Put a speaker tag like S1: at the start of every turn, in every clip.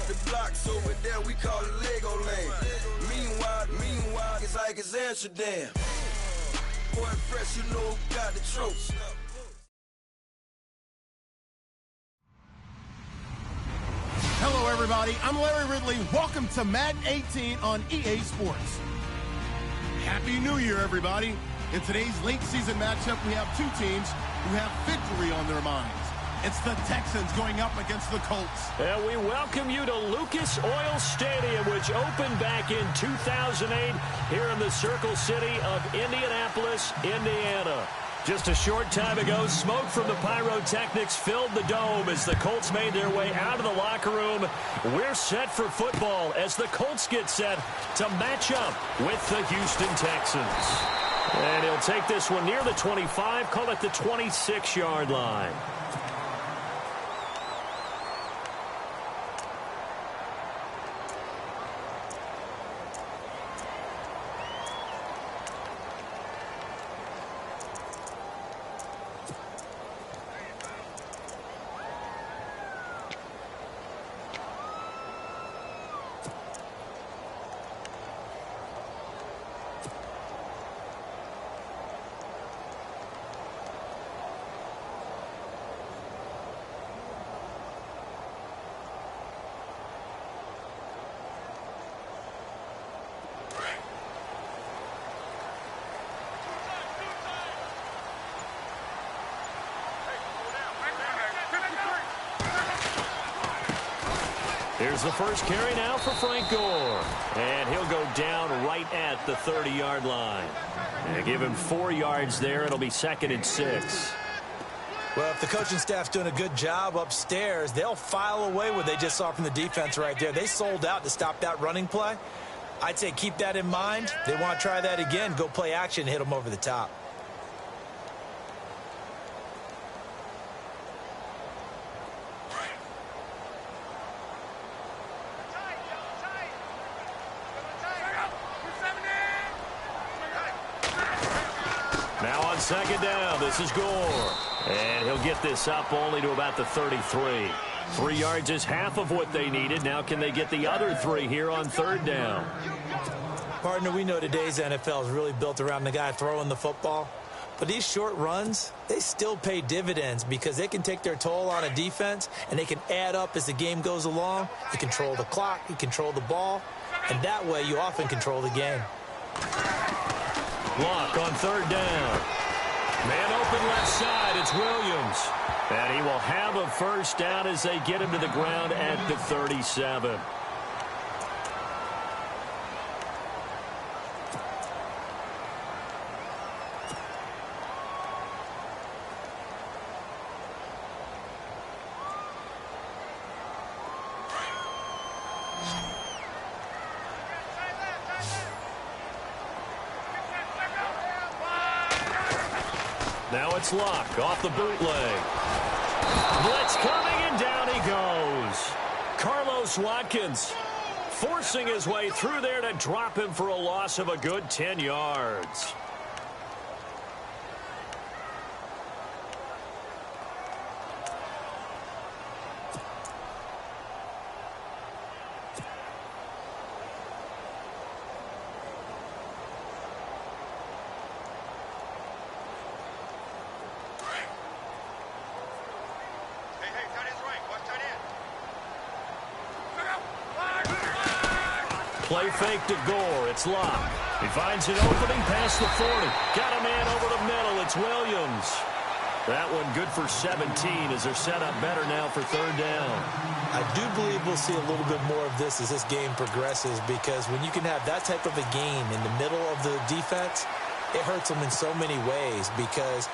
S1: keep the blocks over there, we call it Legoland. Meanwhile, it's like it's Amsterdam. Boy, fresh, you know who got the tropes.
S2: Hello, everybody. I'm Larry Ridley. Welcome to Madden 18 on EA Sports. Happy New Year, everybody. In today's late season matchup, we have two teams who have victory on their minds. It's the Texans going up against the Colts.
S3: And we welcome you to Lucas Oil Stadium, which opened back in 2008 here in the Circle City of Indianapolis, Indiana. Just a short time ago, smoke from the pyrotechnics filled the dome as the Colts made their way out of the locker room. We're set for football as the Colts get set to match up with the Houston Texans. And he'll take this one near the 25, call it the 26-yard line. Here's the first carry now for Frank Gore. And he'll go down right at the 30-yard line. And give him 4 yards there. It'll be 2nd and 6.
S4: Well, if the coaching staff's doing a good job upstairs, they'll file away what they just saw from the defense right there. They sold out to stop that running play. I'd say keep that in mind. They want to try that again. Go play action, hit them over the top.
S3: Now on 2nd down, this is Gore. And he'll get this up only to about the 33. 3 yards is half of what they needed. Now can they get the other 3 here on 3rd down?
S4: Partner, we know today's NFL is really built around the guy throwing the football. But these short runs, they still pay dividends because they can take their toll on a defense and they can add up as the game goes along. You control the clock, you control the ball, and that way you often control the game.
S3: Block on 3rd down. Man open left side, it's Williams. And he will have a first down as they get him to the ground at the 37. Now it's Locke off the bootleg. Blitz coming, and down he goes. Carlos Watkins forcing his way through there to drop him for a loss of a good 10 yards. Play fake to Gore. It's Locke. He finds an opening past the 40. Got a man over the middle. It's Williams. That one good for 17 as they're set up better now for 3rd down.
S4: I do believe we'll see a little bit more of this as this game progresses because when you can have that type of a game in the middle of the defense, it hurts them in so many ways because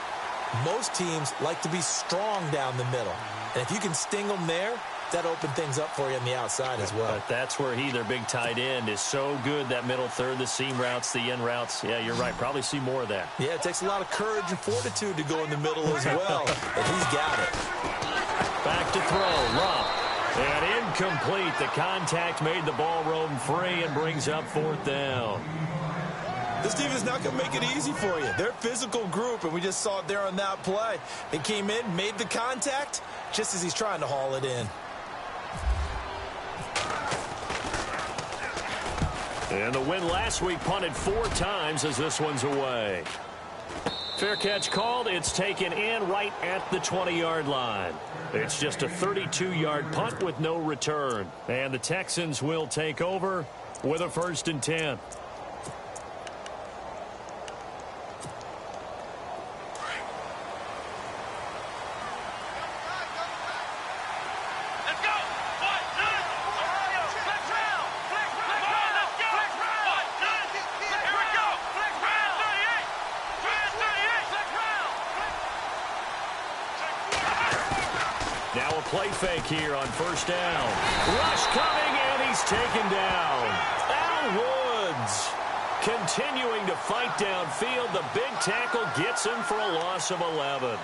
S4: most teams like to be strong down the middle. And if you can sting them there, that opened things up for you on the outside as well.
S3: But that's where their big tight end, is so good, that middle third, the seam routes, the in routes. Yeah, you're right. Probably see more of that.
S4: Yeah, it takes a lot of courage and fortitude to go in the middle as well. But he's got it.
S3: Back to throw. Love. And incomplete. The contact made the ball roam free and brings up 4th down.
S4: This team is not going to make it easy for you. They're a physical group, and we just saw it there on that play. They came in, made the contact, just as he's trying to haul it in.
S3: And the win last week punted 4 times as this one's away. Fair catch called. It's taken in right at the 20-yard line. It's just a 32-yard punt with no return. And the Texans will take over with a 1st and 10. Now a play fake here on 1st down. Rush coming, and he's taken down. Al Woods continuing to fight downfield. The big tackle gets him for a loss of 11.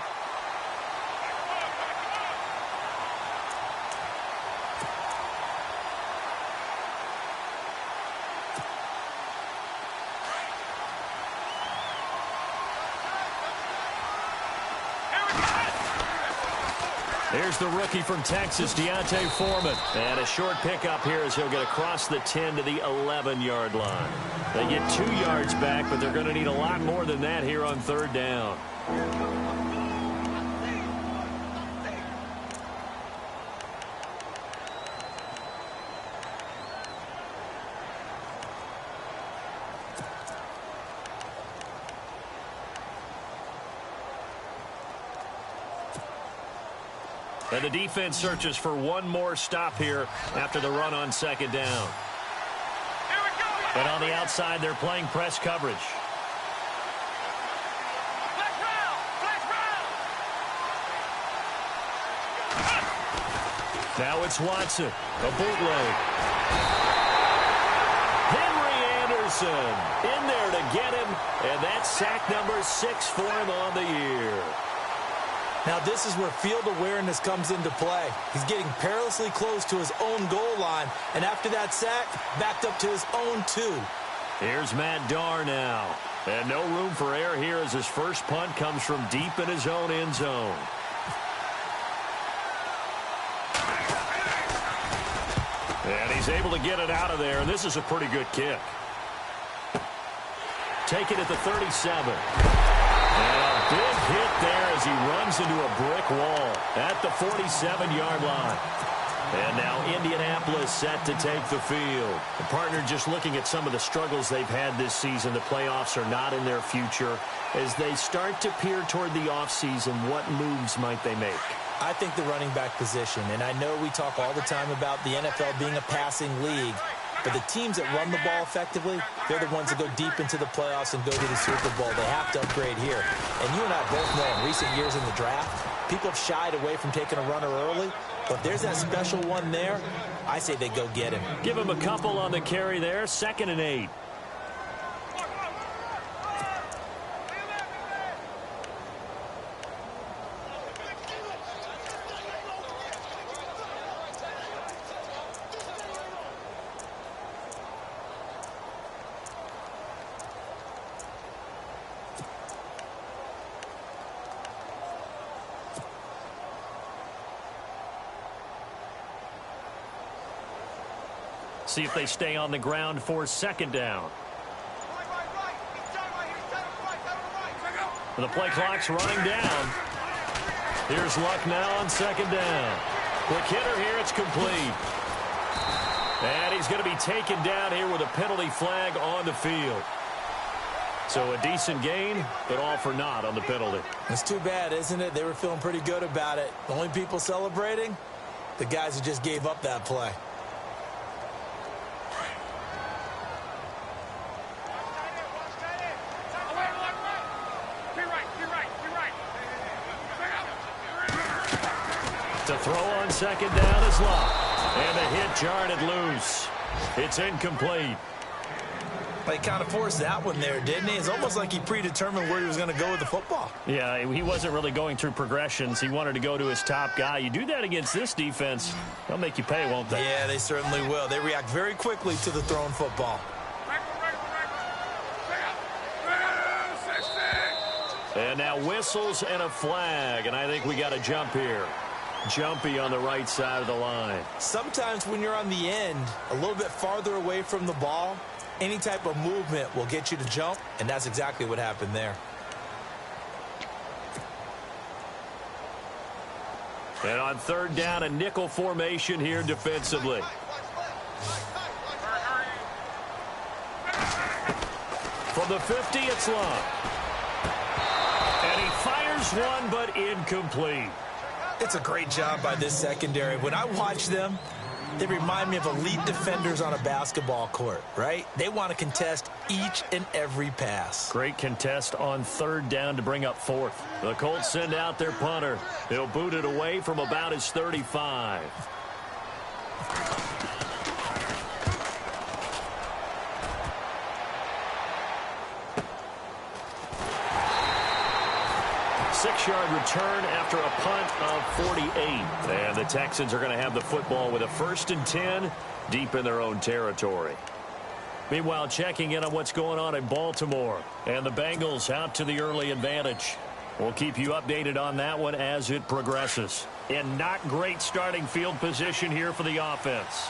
S3: Here's the rookie from Texas, Deontay Foreman. And a short pickup here as he'll get across the 10 to the 11-yard line. They get 2 yards back, but they're going to need a lot more than that here on 3rd down. And the defense searches for one more stop here after the run on 2nd down. And on the outside, they're playing press coverage. Now it's Watson, a bootleg. Henry Anderson in there to get him, and that's sack number 6 for him on the year.
S4: Now this is where field awareness comes into play. He's getting perilously close to his own goal line, and after that sack, backed up to his own 2.
S3: Here's Matt Darr now. And no room for error here as his first punt comes from deep in his own end zone. And he's able to get it out of there, and this is a pretty good kick. Take it at the 37. And a big hit there as he runs into a brick wall at the 47-yard line. And now Indianapolis set to take the field. The partner just looking at some of the struggles they've had this season. The playoffs are not in their future. As they start to peer toward the offseason, what moves might they make?
S4: I think the running back position, and I know we talk all the time about the NFL being a passing league, but the teams that run the ball effectively, they're the ones that go deep into the playoffs and go to the Super Bowl. They have to upgrade here. And you and I both know in recent years in the draft, people have shied away from taking a runner early, but there's that special one there. I say they go get him.
S3: Give him a couple on the carry there, 2nd and 8. See if they stay on the ground for 2nd down. And the play clock's running down. Here's Luck now on 2nd down. Quick hitter here, it's complete. And he's going to be taken down here with a penalty flag on the field. So a decent gain, but all for naught on the penalty.
S4: It's too bad, isn't it? They were feeling pretty good about it. The only people celebrating, the guys who just gave up that play.
S3: To throw on 2nd down is Luck. And the hit jarred it loose. It's incomplete.
S4: He kind of forced that one there, didn't he? It's almost like he predetermined where he was going to go with the football.
S3: Yeah, he wasn't really going through progressions. He wanted to go to his top guy. You do that against this defense, they'll make you pay, won't they?
S4: Yeah, they certainly will. They react very quickly to the thrown football.
S3: And now whistles and a flag, and I think we got a jump here. Jumpy on the right side of the line.
S4: Sometimes when you're on the end, a little bit farther away from the ball, Any type of movement will get you to jump, and that's exactly what happened there.
S3: And on third down, a nickel formation here defensively. From the 50, it's long. And he fires one, but incomplete.
S4: It's a great job by this secondary. When I watch them, they remind me of elite defenders on a basketball court, right? They want to contest each and every pass.
S3: Great contest on third down to bring up fourth. The Colts send out their punter. He'll boot it away from about his 35. Six-yard return after a punt of 48. And the Texans are going to have the football with a 1st and 10 deep in their own territory. Meanwhile, checking in on what's going on in Baltimore. And the Bengals out to the early advantage. We'll keep you updated on that one as it progresses. In not great starting field position here for the offense.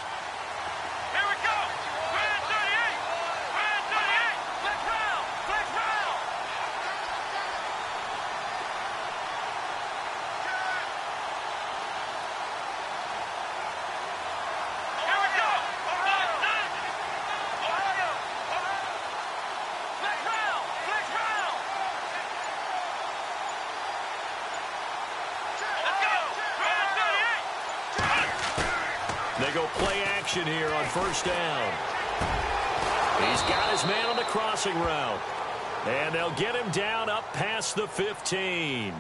S3: They go play action here on first down. He's got his man on the crossing route. And they'll get him down up past the 15.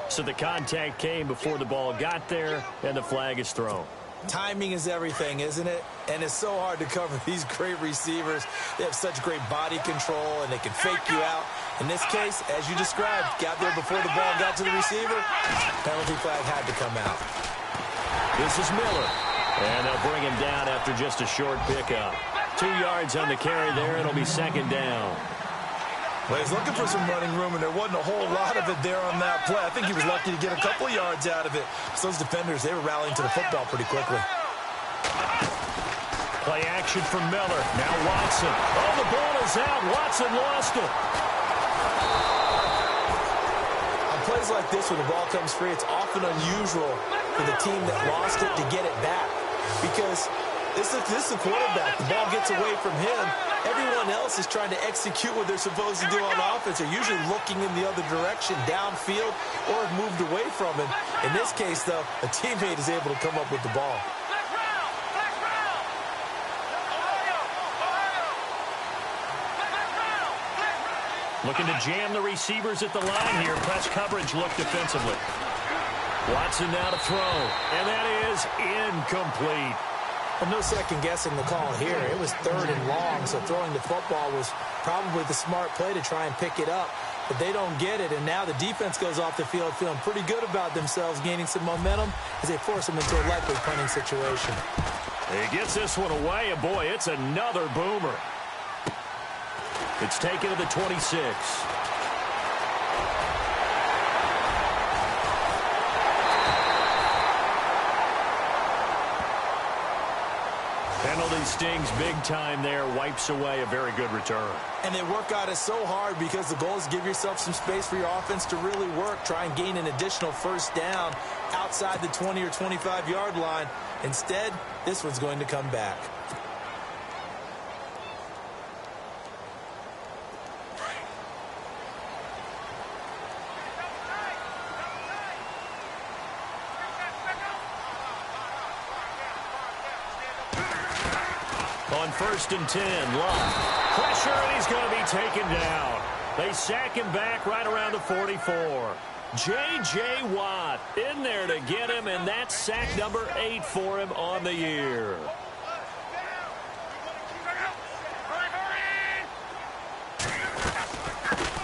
S3: So the contact came before the ball got there, and the flag is thrown.
S4: Timing is everything, isn't it? And it's so hard to cover these great receivers. They have such great body control, and they can fake you out. In this case, as you described, got there before the ball got to the receiver. Penalty flag had to come out.
S3: This is Miller. And they'll bring him down after just a short pickup. 2 yards on the carry there. It'll be second down.
S4: Well, he's looking for some running room, and there wasn't a whole lot of it there on that play. I think he was lucky to get a couple of yards out of it. So those defenders, they were rallying to the football pretty quickly.
S3: Play action from Miller. Now Watson. Oh, the ball is out. Watson lost it.
S4: On plays like this, when the ball comes free, it's often unusual for the team that lost it to get it back. Because this is the quarterback. The ball gets away from him. Everyone else is trying to execute what they're supposed to do on offense. They're usually looking in the other direction, downfield, or have moved away from him. In this case, though, a teammate is able to come up with the ball.
S3: Looking to jam the receivers at the line here. Press coverage look defensively. Watson now to throw, and that is incomplete.
S4: Well, no second guessing the call here. It was 3rd and long, so throwing the football was probably the smart play to try and pick it up. But they don't get it, and now the defense goes off the field feeling pretty good about themselves, gaining some momentum as they force them into a likely punting situation.
S3: He gets this one away, and boy, it's another boomer. It's taken to the 26. Penalty stings big time there, wipes away a very good return.
S4: And they work out it so hard because the goal is give yourself some space for your offense to really work. Try and gain an additional first down outside the 20 or 25-yard line. Instead, this one's going to come back.
S3: On 1st and 10, Love. Pressure, and he's going to be taken down. They sack him back right around the 44. J.J. Watt in there to get him, and that's sack number 8 for him on the year.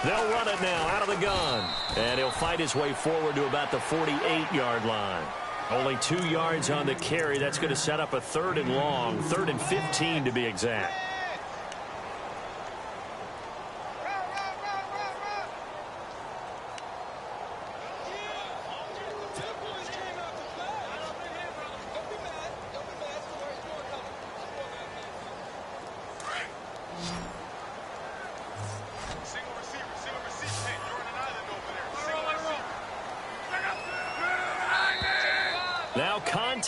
S3: They'll run it now out of the gun, and he'll fight his way forward to about the 48-yard line. Only 2 yards on the carry. That's going to set up a 3rd and long, 3rd and 15 to be exact.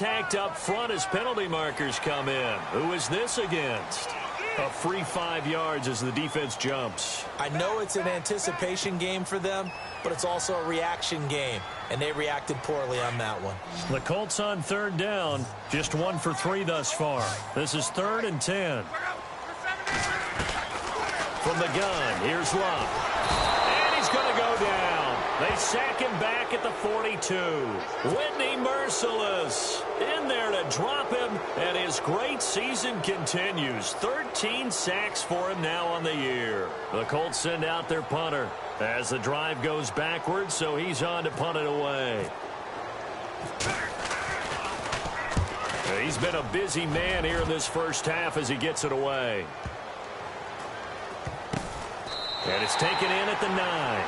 S3: contact up front as penalty markers come in. Who is this against? A free 5 yards as the defense jumps.
S4: I know it's an anticipation game for them, but it's also a reaction game, and they reacted poorly on that one.
S3: The Colts on third down, just 1 for 3 thus far. This is 3rd and 10. From the gun, here's Love. And he's going to go down. They sack him back at the 42. Whitney Merciless in there to drop him, and his great season continues. 13 sacks for him now on the year. The Colts send out their punter as the drive goes backwards, so he's on to punt it away. He's been a busy man here in this first half as he gets it away. And it's taken in at the 9.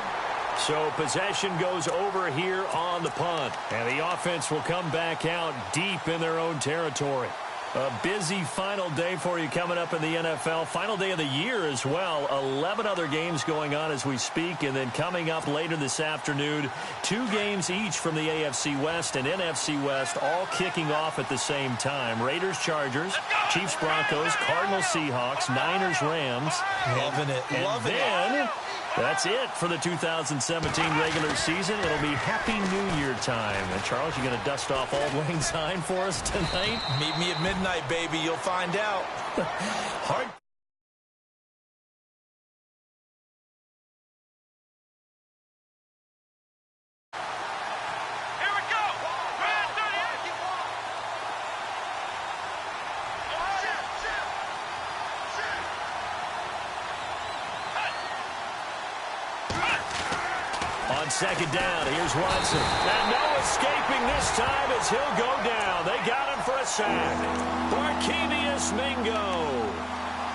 S3: So possession goes over here on the punt. And the offense will come back out deep in their own territory. A busy final day for you coming up in the NFL. Final day of the year as well. 11 other games going on as we speak. And then coming up later this afternoon, 2 games each from the AFC West and NFC West, all kicking off at the same time. Raiders, Chargers, Chiefs, Broncos, Cardinals, Seahawks, Niners, Rams.
S4: Loving it.
S3: And then that's it for the 2017 regular season. It'll be Happy New Year time. And Charles, you going to dust off Auld Lang Syne for us tonight?
S4: Meet me at midnight, baby. You'll find out.
S3: Hard. On second down, here's Watson. And no escaping this time as he'll go down. They got him for a sack. Barkevius Mingo.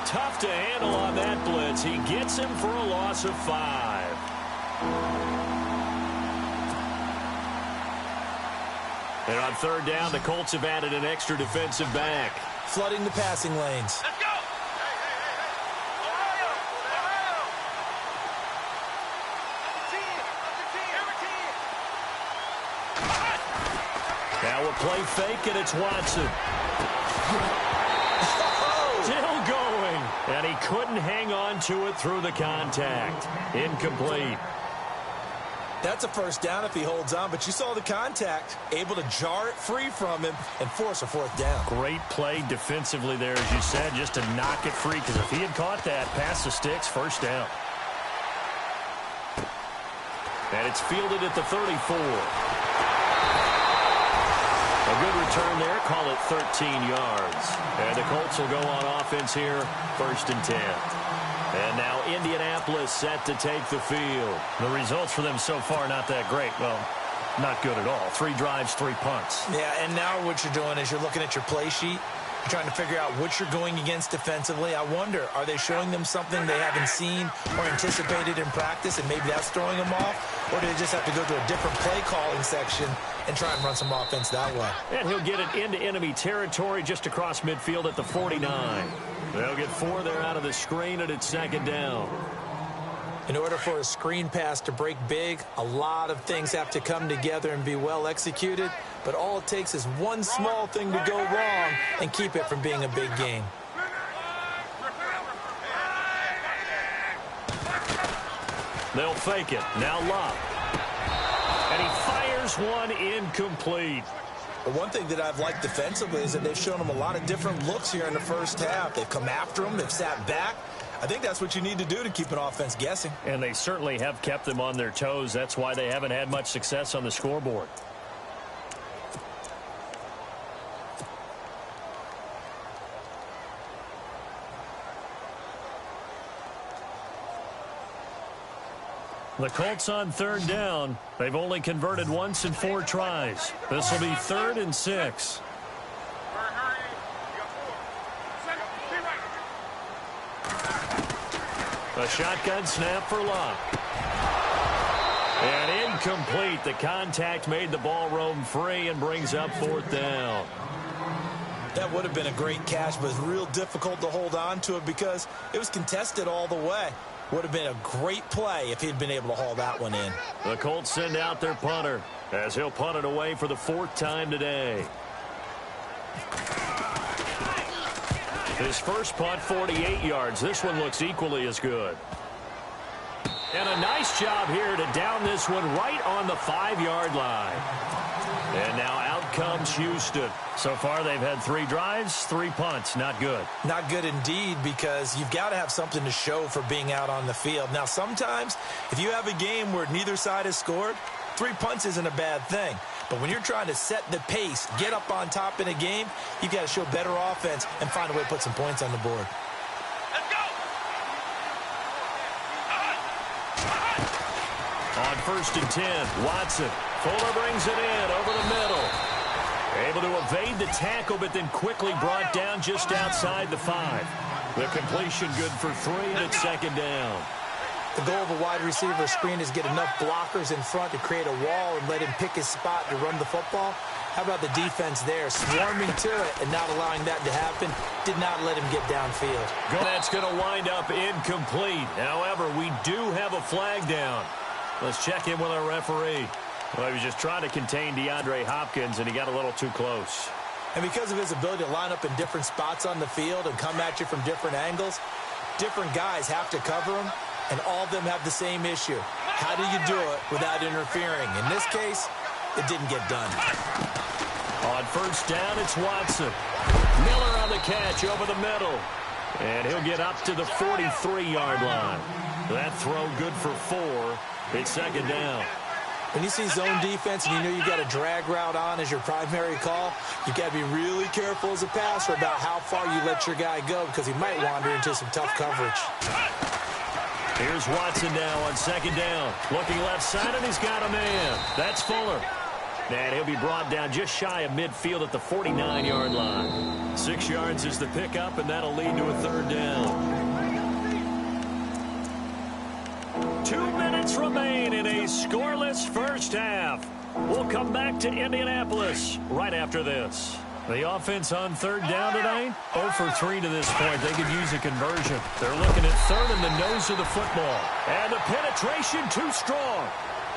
S3: Tough to handle on that blitz. He gets him for a loss of 5. And on third down, the Colts have added an extra defensive back.
S4: Flooding the passing lanes.
S5: Let's go.
S3: Now a play fake, and it's Watson. Still going. And he couldn't hang on to it through the contact. Incomplete.
S4: That's a first down if he holds on, but you saw the contact. Able to jar it free from him and force a 4th down.
S3: Great play defensively there, as you said, just to knock it free. Because if he had caught that, past the sticks, first down. And it's fielded at the 34. A good return there. Call it 13 yards. And the Colts will go on offense here, 1st and 10. And now Indianapolis set to take the field. The results for them so far not that great. Well, not good at all. 3 drives, 3 punts.
S4: Yeah, and now what you're doing is you're looking at your play sheet. You're trying to figure out what you're going against defensively. I wonder, are they showing them something they haven't seen or anticipated in practice, and maybe that's throwing them off? Or do they just have to go to a different play calling section and try and run some offense that way?
S3: And he'll get it into enemy territory just across midfield at the 49. They'll get 4 there out of the screen, and it's 2nd down.
S4: In order for a screen pass to break big, a lot of things have to come together and be well executed. But all it takes is one small thing to go wrong and keep it from being a big game.
S3: They'll fake it. Now Love. And he fires one incomplete.
S4: The one thing that I've liked defensively is that they've shown them a lot of different looks here in the first half. They've come after them. They've sat back. I think that's what you need to do to keep an offense guessing.
S3: And they certainly have kept them on their toes. That's why they haven't had much success on the scoreboard. The Colts on third down. They've only converted once in 4 tries. This will be 3rd and 6. A shotgun snap for Locke. And incomplete. The contact made the ball roam free and brings up 4th down.
S4: That would have been a great catch, but it's real difficult to hold on to it because it was contested all the way. Would have been a great play if he'd been able to haul that one in.
S3: The Colts send out their punter as he'll punt it away for the 4th time today. His first punt, 48 yards. This one looks equally as good. And a nice job here to down this one right on the 5-yard line. And now out comes Houston. So far they've had 3 drives, 3 punts. Not good.
S4: Not good indeed, because you've got to have something to show for being out on the field. Now sometimes if you have a game where neither side has scored, 3 punts isn't a bad thing. But when you're trying to set the pace, get up on top in a game, you've got to show better offense and find a way to put some points on the board.
S3: On 1st and 10, Watson. Fuller brings it in over the middle. Able to evade the tackle, but then quickly brought down just outside the 5. The completion good for 3, and it's 2nd down.
S4: The goal of a wide receiver screen is get enough blockers in front to create a wall and let him pick his spot to run the football. How about the defense there, swarming to it and not allowing that to happen? Did not let him get downfield.
S3: That's going to wind up incomplete. However, we do have a flag down. Let's check in with our referee. Well, he was just trying to contain DeAndre Hopkins, and he got a little too close.
S4: And because of his ability to line up in different spots on the field and come at you from different angles, different guys have to cover him, and all of them have the same issue. How do you do it without interfering? In this case, it didn't get done.
S3: On 1st down, it's Watson. Miller on the catch over the middle. And he'll get up to the 43-yard line. That throw good for 4. It's 2nd down.
S4: When you see zone defense and you know you've got a drag route on as your primary call, you've got to be really careful as a passer about how far you let your guy go, because he might wander into some tough coverage.
S3: Here's Watson now on 2nd down. Looking left side, and he's got a man. That's Fuller. And he'll be brought down just shy of midfield at the 49-yard line. 6 yards is the pickup, and that'll lead to a 3rd down. 2 minutes remain in a scoreless first half. We'll come back to Indianapolis right after this. The offense on 3rd down tonight, 0 for 3 to this point. They could use a conversion. They're looking at 3rd in the nose of the football. And the penetration too strong.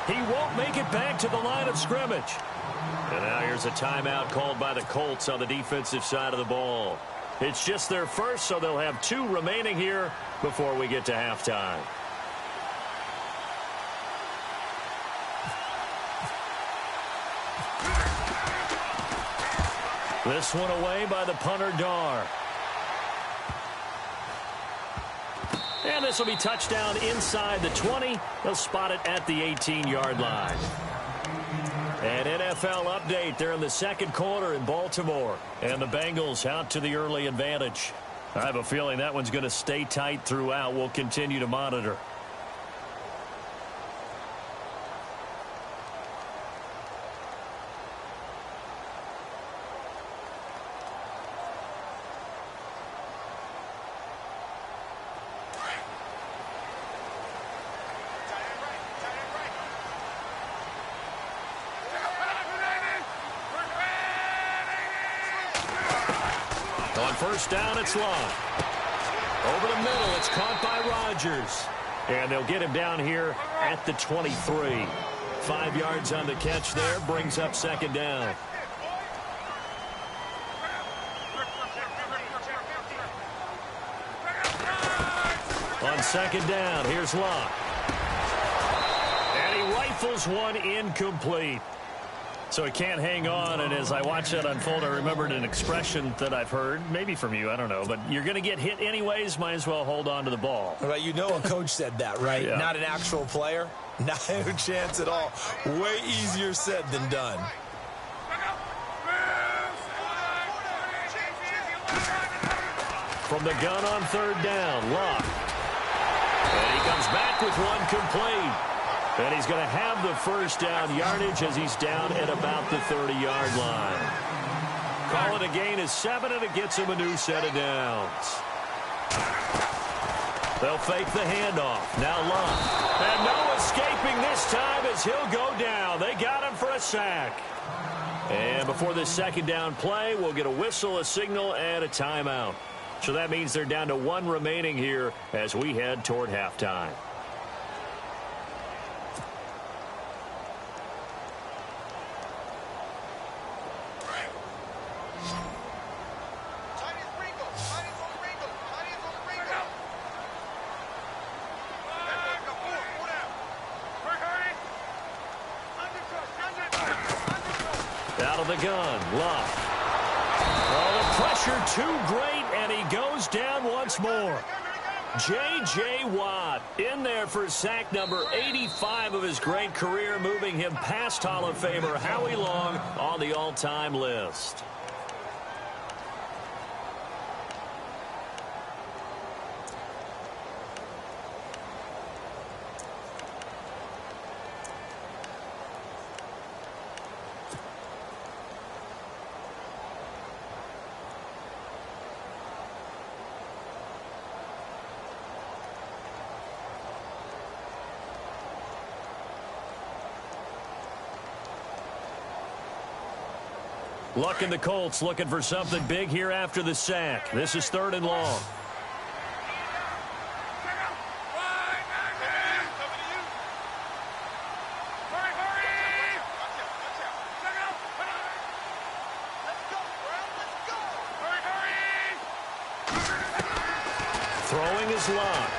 S3: He won't make it back to the line of scrimmage. And now here's a timeout called by the Colts on the defensive side of the ball. It's just their first, so they'll have 2 remaining here before we get to halftime. This one away by the punter, Dar. And this will be touchdown inside the 20. They'll spot it at the 18-yard line. An NFL update. They're in the 2nd quarter in Baltimore. And the Bengals out to the early advantage. I have a feeling that one's going to stay tight throughout. We'll continue to monitor. On 1st down, it's Long. Over the middle, it's caught by Rodgers. And they'll get him down here at the 23. 5 yards on the catch there, brings up 2nd down. On 2nd down, here's Long. And he rifles one incomplete. So he can't hang on, and as I watch that unfold, I remembered an expression that I've heard, maybe from you, I don't know, but you're going to get hit anyways, might as well hold on to the ball.
S4: Right, you know a coach said that, right?
S3: Yeah.
S4: Not an actual player. Not a chance at all. Way easier said than done.
S3: From the gun on 3rd down, Locke. And he comes back with one complete. And he's going to have the 1st down yardage as he's down at about the 30-yard line. Call it a gain of 7, and it gets him a new set of downs. They'll fake the handoff. Now Locke. And no escaping this time as he'll go down. They got him for a sack. And before this 2nd down play, we'll get a whistle, a signal, and a timeout. So that means they're down to 1 remaining here as we head toward halftime. Out of the gun, Luck. Oh, the pressure too great, and he goes down once more. J.J. Watt in there for sack number 85 of his great career, moving him past Hall of Famer Howie Long on the all-time list. Luck and the Colts looking for something big here after the sack. This is 3rd and long. Throwing is Luck.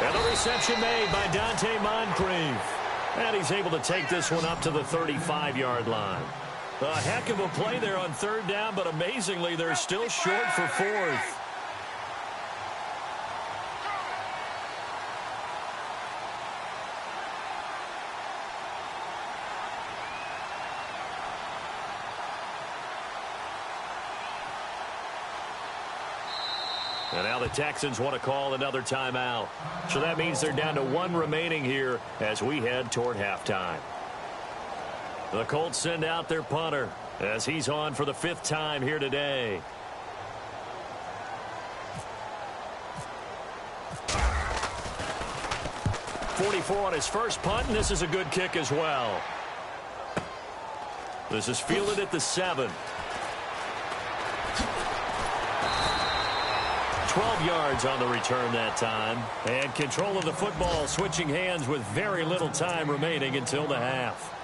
S3: And the reception made by Dante Moncrief. And he's able to take this one up to the 35-yard line. A heck of a play there on 3rd down, but amazingly, they're still short for 4th. And now the Texans want to call another timeout. So that means they're down to 1 remaining here as we head toward halftime. The Colts send out their punter as he's on for the 5th time here today. .44 on his first punt, and this is a good kick as well. This is fielded at the 7. 12 yards on the return that time. And control of the football switching hands with very little time remaining until the half.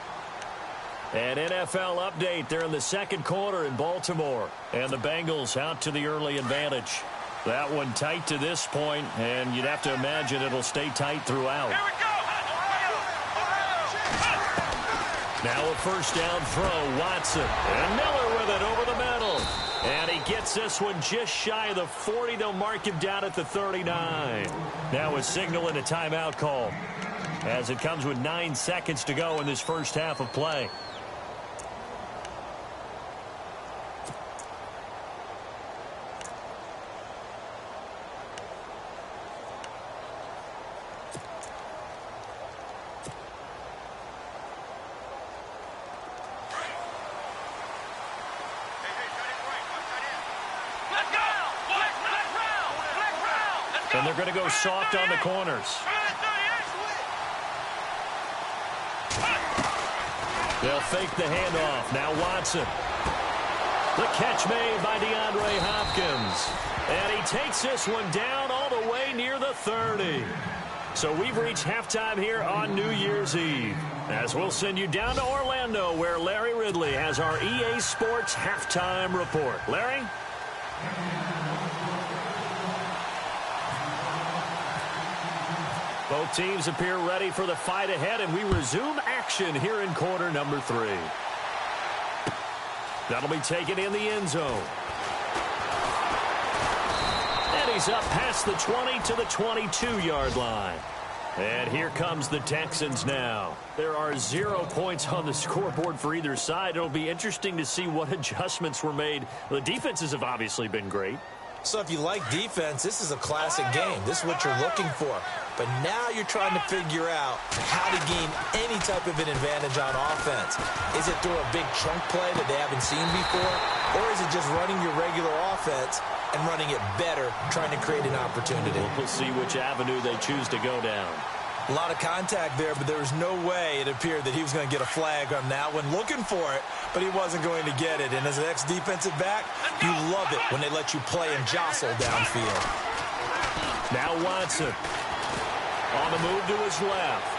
S3: An NFL update there in the 2nd quarter in Baltimore. And the Bengals out to the early advantage. That one tight to this point, and you'd have to imagine it'll stay tight throughout.
S5: Here we go.
S3: Now a 1st down throw, Watson. And Miller with it over the middle. And he gets this one just shy of the 40. They'll mark him down at the 39. Now a signal and a timeout call as it comes with 9 seconds to go in this first half of play. And they're going to go soft on the corners. They'll fake the handoff. Now Watson. The catch made by DeAndre Hopkins. And he takes this one down all the way near the 30. So we've reached halftime here on New Year's Eve. As we'll send you down to Orlando, where Larry Ridley has our EA Sports halftime report. Larry? Both teams appear ready for the fight ahead, and we resume action here in quarter number 3. That'll be taken in the end zone. And he's up past the 20 to the 22-yard line. And here comes the Texans now. There are 0 points on the scoreboard for either side. It'll be interesting to see what adjustments were made. The defenses have obviously been great.
S4: So if you like defense, this is a classic game. This is what you're looking for. But now you're trying to figure out how to gain any type of an advantage on offense. Is it through a big chunk play that they haven't seen before? Or is it just running your regular offense and running it better, trying to create an opportunity?
S3: We'll see which avenue they choose to go down.
S4: A lot of contact there, but there was no way it appeared that he was going to get a flag on that one. Looking for it, but he wasn't going to get it. And as an ex-defensive back, you love it when they let you play and jostle downfield.
S3: Now Watson. On the move to his left.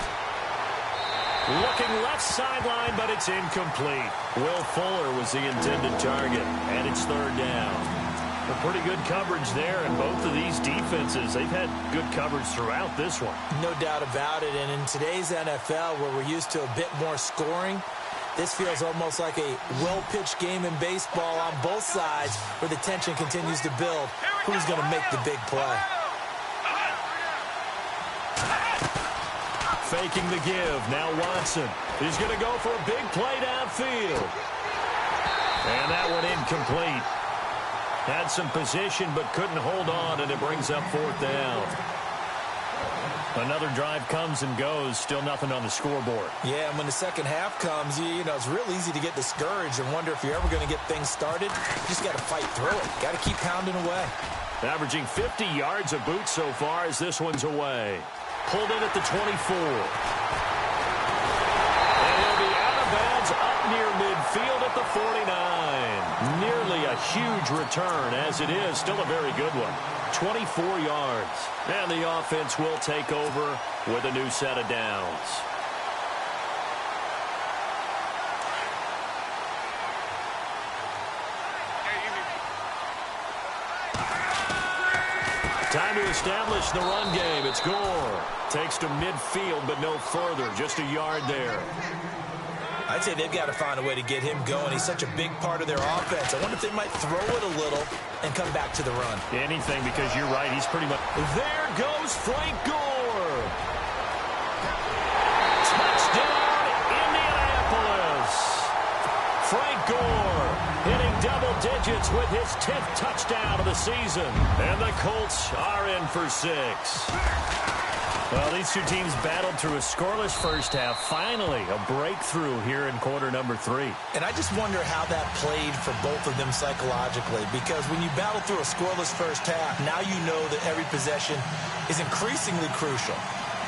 S3: Looking left sideline, but it's incomplete. Will Fuller was the intended target, and it's 3rd down. A pretty good coverage there, and both of these defenses, they've had good coverage throughout this one.
S4: No doubt about it, and in today's NFL, where we're used to a bit more scoring, This feels almost like a well-pitched game in baseball on both sides where the tension continues to build. Who's going to make the big play?
S3: Faking the give. Now Watson. He's going to go for a big play downfield. And that one incomplete. Had some position but couldn't hold on, and it brings up 4th down. Another drive comes and goes. Still nothing on the scoreboard.
S4: Yeah, and when the second half comes, you know, it's real easy to get discouraged and wonder if you're ever going to get things started. You just got to fight through it. Got to keep pounding away.
S3: Averaging 50 yards a boot so far as this one's away. Pulled in at the 24. And he'll be out of bounds up near midfield at the 49. Nearly a huge return as it is. Still a very good one. 24 yards. And the offense will take over with a new set of downs. Time to establish the run game. It's Gore. Takes to midfield, but no further. Just a yard there.
S4: I'd say they've got to find a way to get him going. He's such a big part of their offense. I wonder if they might throw it a little and come back to the run.
S3: Anything, because you're right. He's pretty much... There goes Frank Gore. Touchdown, Indianapolis. Frank Gore hitting double digits with his 10th touchdown of the season. And the Colts are in for 6. Well, these two teams battled through a scoreless first half. Finally, a breakthrough here in quarter number 3.
S4: And I just wonder how that played for both of them psychologically, because when you battle through a scoreless first half, now you know that every possession is increasingly crucial.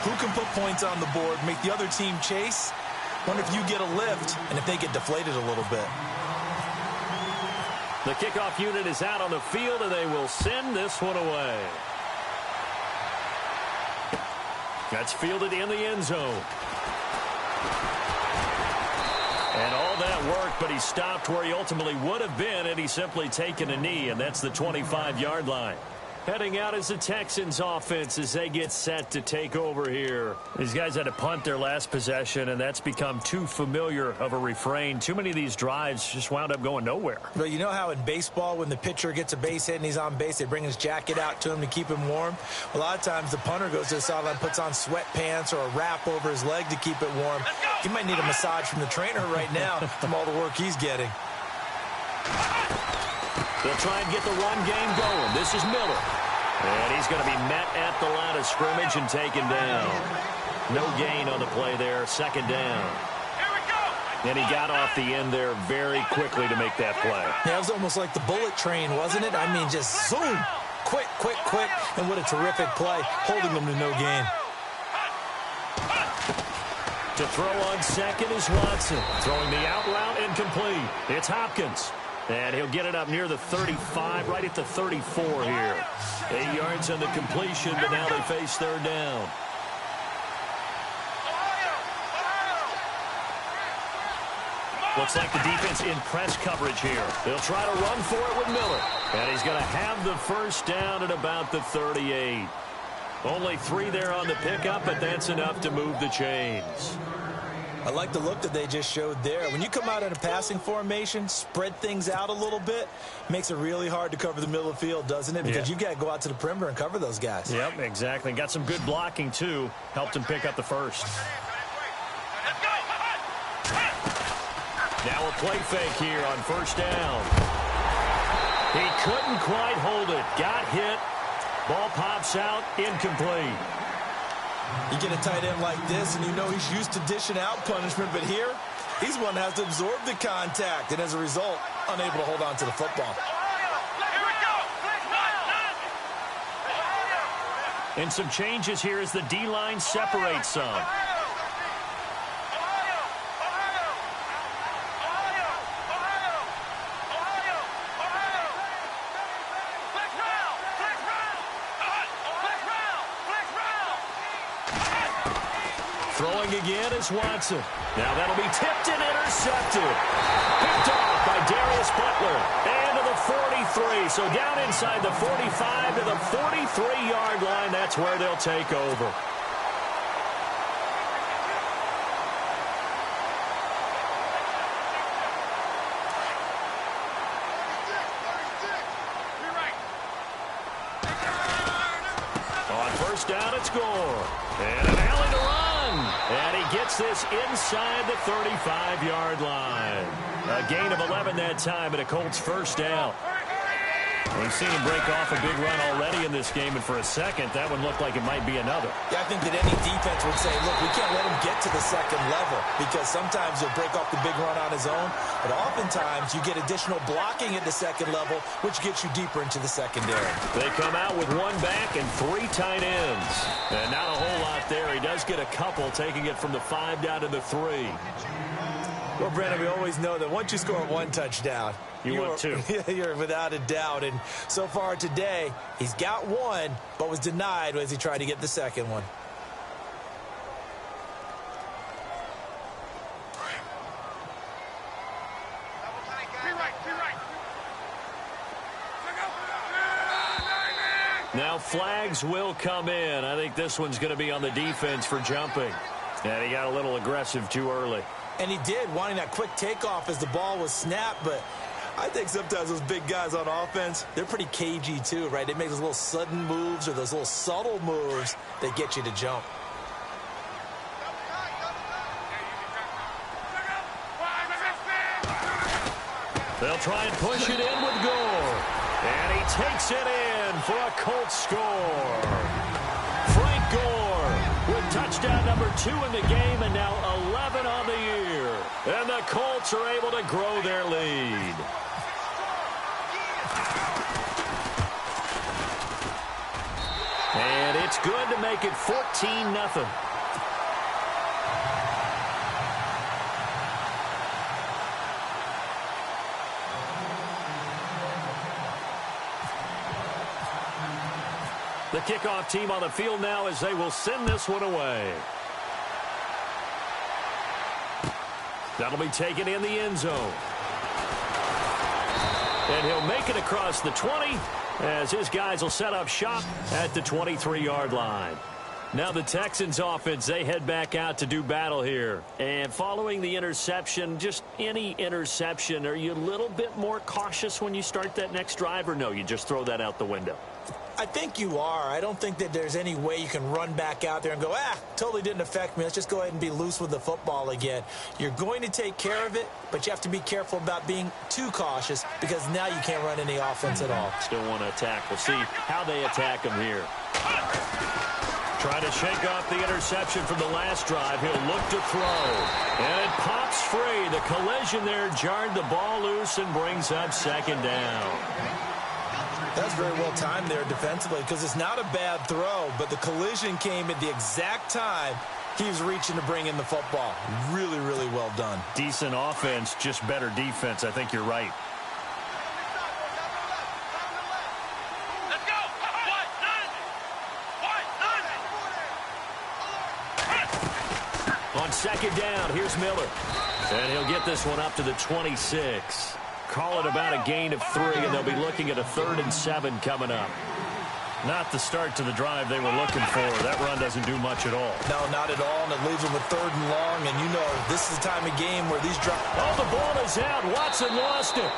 S4: Who can put points on the board, make the other team chase? Wonder if you get a lift and if they get deflated a little bit.
S3: The kickoff unit is out on the field, and they will send this one away. That's fielded in the end zone. And all that work, but he stopped where he ultimately would have been had he simply taken a knee, and that's the 25-yard line. Heading out is the Texans offense as they get set to take over here. These guys had to punt their last possession, and that's become too familiar of a refrain. Too many of these drives just wound up going nowhere.
S4: But you know how in baseball, when the pitcher gets a base hit and he's on base, they bring his jacket out to him to keep him warm? A lot of times the punter goes to the sideline, puts on sweatpants or a wrap over his leg to keep it warm. He might need a massage from the trainer right now from all the work he's getting.
S3: They'll try and get the run game going. This is Miller. And he's going to be met at the line of scrimmage and taken down. No gain on the play there. Second down. And he got off the end there very quickly to make that play.
S4: Yeah, it was almost like the bullet train, wasn't it? I mean, just zoom. Quick, quick, quick. And what a terrific play, holding them to no gain.
S3: To throw on second is Watson. Throwing the out route incomplete. It's Hopkins. And he'll get it up near the 35, right at the 34 here. 8 yards on the completion, but now they face third down. Looks like the defense in press coverage here. They'll try to run for it with Miller. And he's going to have the first down at about the 38. Only 3 there on the pickup, but that's enough to move the chains.
S4: I like the look that they just showed there. When you come out in a passing formation, spread things out a little bit, makes it really hard to cover the middle of the field, doesn't it? Because you've got to go out to the perimeter and cover those guys.
S3: Yep, exactly. Got some good blocking, too. Helped him pick up the first. Now a play fake here on first down. He couldn't quite hold it. Got hit. Ball pops out, incomplete.
S4: You get a tight end like this, and you know he's used to dishing out punishment, but here, he's one that has to absorb the contact, and as a result, unable to hold on to the football.
S3: And some changes here as the D-line separates some. Throwing again is Watson. Now that'll be tipped and intercepted. Picked off by Darius Butler. And to the 43. So down inside the 45 to the 43-yard line. That's where they'll take over. first down and score. And an alley to run. And he gets this inside the 35-yard line. A gain of 11 that time and a Colts first down. We've seen him break off a big run already in this game, and for a second, that one looked like it might be another.
S4: Yeah, I think that any defense would say, look, we can't let him get to the second level because sometimes he'll break off the big run on his own, but oftentimes you get additional blocking at the second level, which gets you deeper into the secondary.
S3: They come out with one back and 3 tight ends. And not a whole lot there. He does get a couple, taking it from the 5 down to the 3.
S4: Well, Brandon, we always know that once you score one touchdown,
S3: you want 2.
S4: You're without a doubt. And so far today, he's got 1, but was denied as he tried to get the second one.
S3: Now flags will come in. I think this one's going to be on the defense for jumping. And he got a little aggressive too early.
S4: And he did, wanting that quick takeoff as the ball was snapped, but I think sometimes those big guys on offense, they're pretty cagey too, right? They make those little sudden moves or those little subtle moves that get you to jump.
S3: They'll try and push it in with Gore. And he takes it in for a Colts score. Frank Gore with touchdown number 2 in the game and now 11 on the year. And the Colts are able to grow their lead. And it's good to make it 14-0. The kickoff team on the field now as they will send this one away. That'll be taken in the end zone. And he'll make it across the 20 as his guys will set up shop at the 23-yard line. Now the Texans offense, they head back out to do battle here. And following the interception, just any interception, are you a little bit more cautious when you start that next drive, or no, you just throw that out the window?
S4: I think you are. I don't think that there's any way you can run back out there and go, totally didn't affect me. Let's just go ahead and be loose with the football again. You're going to take care of it, but you have to be careful about being too cautious because now you can't run any offense at all.
S3: Still want to attack. We'll see how they attack him here. Trying to shake off the interception from the last drive. He'll look to throw. And it pops free. The collision there jarred the ball loose and brings up second down.
S4: That's very well timed there defensively because it's not a bad throw, but the collision came at the exact time he was reaching to bring in the football. Really, really well done.
S3: Decent offense, just better defense. I think you're right.
S5: Let's go.
S3: On second down, here's Miller. And he'll get this one up to the 26. Call it about a gain of 3, and they'll be looking at a 3rd and 7 coming up. Not the start to the drive they were looking for. That run doesn't do much at all.
S4: No, not at all, and it leaves them with 3rd and long, and you know this is the time of game where these drives...
S3: Oh, the ball is out. Watson lost it.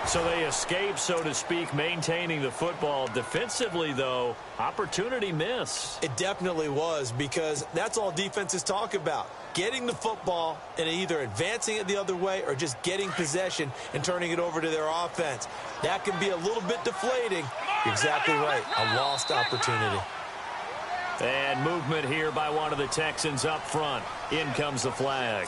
S3: So they escape, so to speak, maintaining the football. Defensively, though, opportunity missed.
S4: It definitely was, because that's all defenses talk about. Getting the football and either advancing it the other way or just getting possession and turning it over to their offense. That can be a little bit deflating. You're exactly right. A lost opportunity.
S3: And movement here by one of the Texans up front. In comes the flag.